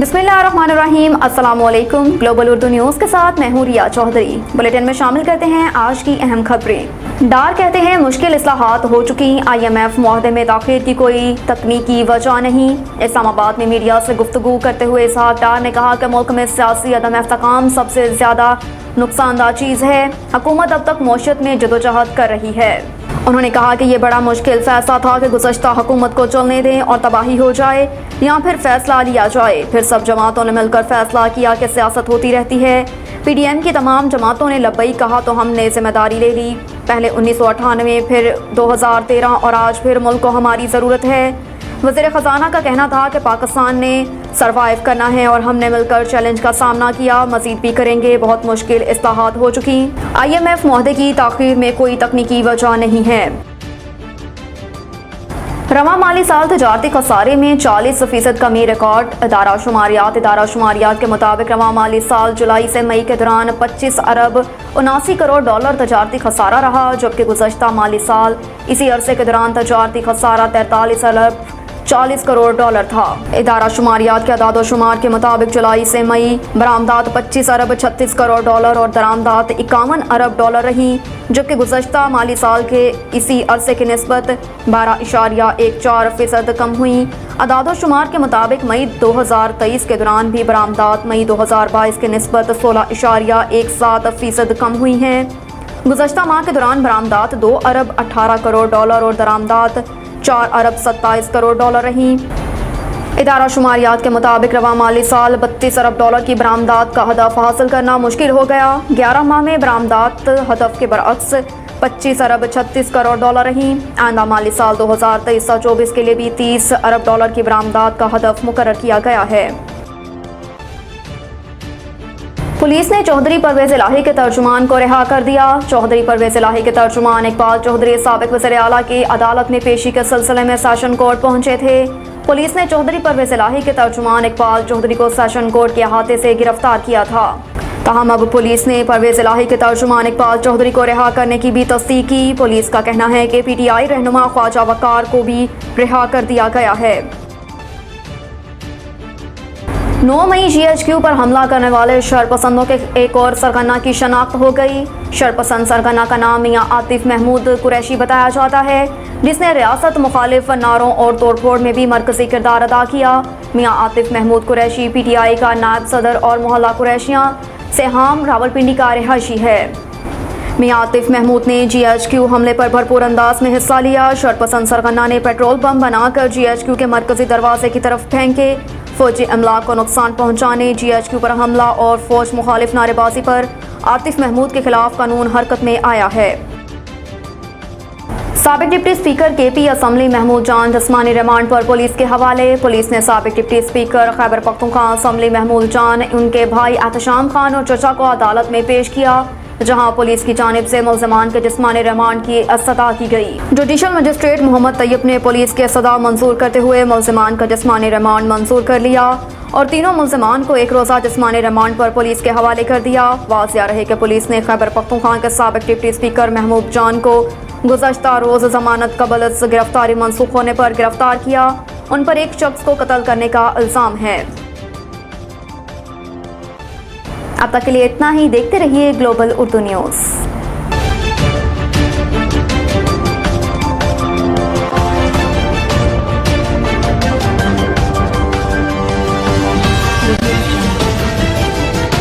बिस्मिल्लाहिर्रहमानिर्रहीम। अस्सलाम वालेकुम। ग्लोबल उर्दू न्यूज़ के साथ मैं हूं रिया चौधरी। बुलेटिन में शामिल करते हैं आज की अहम खबरें। डार कहते हैं मुश्किल इस्लाहात हो चुकी, IMF मुआहदे में ताख़ीर की कोई तकनीकी वजह नहीं। इस्लामाबाद में मीडिया से गुफ्तगू करते हुए इसहाक डार ने कहा कि मुल्क में सियासी अदम इस्तेकाम सबसे ज़्यादा नुकसानदा चीज़ है। हुकूमत अब तक मौशियत में जदोजहद कर रही है। उन्होंने कहा कि ये बड़ा मुश्किल फैसला था कि गुज़श्ता हुकूमत को चलने दें और तबाही हो जाए या फिर फैसला लिया जाए। फिर सब जमातों ने मिलकर फैसला किया कि सियासत होती रहती है। PDM की तमाम जमातों ने लब्बई कहा तो हमने जिम्मेदारी ले ली। पहले 1998, फिर 2013 और आज फिर मुल्क को हमारी ज़रूरत है। वज़ीर ख़जाना का कहना था कि पाकिस्तान ने सरवाइव करना है और हमने मिलकर चैलेंज का सामना किया, मज़ीद भी करेंगे। बहुत मुश्किल इस्लाहात हो चुकी। IMF मुआहदे की ताख़ीर में कोई तकनीकी वजह नहीं है। रवा माली साल तजारती खसारे में 40% कमी रिकॉर्ड। इदारा शुमारियात के मुताबिक रवा माली साल जुलाई से मई के दौरान 25 अरब 79 करोड़ डॉलर तजारती खसारा रहा, जबकि गुज़श्ता माली साल इसी अरसे के दौरान तजारती खसारा 43 अरब 40 करोड़ डॉलर था। इदारा शुमारियात के अदाद शुमार के मुताबिक जुलाई से मई बरामदात 25 अरब 36 करोड़ डॉलर और दरामदात 51 अरब डॉलर रही, जबकि गुज़श्ता माली साल के इसी अरसे की निस्बत 12.14% कम हुई। अदाद शुमार के मुताबिक मई 2023 के दौरान भी बरामदात मई 2022 के निस्बत 16.17% कम हुई हैं। गुज़श्ता माह के दौरान बरामदात 2 अरब 18 करोड़ डॉलर और दरामदात 4 अरब 27 करोड़ डॉलर रही। इदारा शुमारियात के मुताबिक रवा माली साल 32 अरब डॉलर की बरामदात का हदफ हासिल करना मुश्किल हो गया। 11 माह में बरामदात हदफ के बरअक्स 25 अरब 36 करोड़ डॉलर रही। आइंदा माली साल 2023-24 के लिए भी 30 अरब डॉलर की बरामदात का हदफ मुकर्रर किया गया है। पुलिस ने चौधरी परवेज़ इलाही के तर्जुमान को रिहा कर दिया। चौधरी परवेज़ इलाही के तर्जुमान इकबाल चौधरी साबिक वज़ीर आला की अदालत में पेशी के सिलसिले में सेशन कोर्ट पहुंचे थे। पुलिस ने चौधरी परवेज़ इलाही के तर्जुमान इकबाल चौधरी को सेशन कोर्ट के अहाते से गिरफ्तार किया था। ताहम अब पुलिस ने परवेज़ इलाही के तर्जुमान इकबाल चौधरी को रिहा करने की भी तस्दीक की। पुलिस का कहना है कि PTI रहनुमा ख्वाजा वकार को भी रिहा कर दिया गया है। 9 मई GHQ पर हमला करने वाले शरपसंदों के एक और सरगना की शनाख्त हो गई। शरपसंद सरगना का नाम मियां आतिफ महमूद कुरैशी बताया जाता है, जिसने रियासत मुखालिफ नारों और तोड़फोड़ में भी मरकजी किरदार अदा किया। मियां आतिफ महमूद कुरैशी PTI का नायब सदर और मोहल्ला कुरैशियाँ सेहाम रावलपिंडी का रिहायशी है। मियां आतिफ महमूद ने GHQ हमले पर भरपूर अंदाज में हिस्सा लिया। शरपसंद सरगना ने पेट्रोल बम बनाकर GHQ के मरकजी दरवाजे की तरफ फेंके। फौजी अमला को नुकसान पहुंचाने, GHQ पर हमला और फौज मुखालिफ नारेबाजी पर आतिफ महमूद के खिलाफ कानून हरकत में आया है। साबिक deputy speaker KP assembly Mahmood Jan जिस्मानी रिमांड पर पुलिस के हवाले। पुलिस ने साबिक deputy speaker Khyber Pakhtunkhwa assembly Mahmood Jan, उनके भाई एहतशाम खान और चचा को अदालत में पेश किया, जहां पुलिस की जानिब से मुल्ज़िमान के जिस्मानी रिमांड की इस्तदा की गई। जुडिशल मजिस्ट्रेट मोहम्मद तैयब ने पुलिस की इस्तदा मंजूर करते हुए मुल्ज़िमान का जिस्मानी रिमांड मंजूर कर लिया और तीनों मुल्ज़िमान को एक रोज़ा जिस्मानी रिमांड पर पुलिस के हवाले कर दिया। वाज़िया रहे कि पुलिस ने खैबर पख्तूनख्वा के साबिक डिप्टी स्पीकर महमूद जान को गुज़श्ता रोज़ जमानत कबल गिरफ्तारी मनसूख होने पर गिरफ्तार किया। उन पर एक शख्स को कत्ल करने का इल्ज़ाम है। अब तक के लिए इतना ही। देखते रहिए ग्लोबल उर्दू न्यूज़।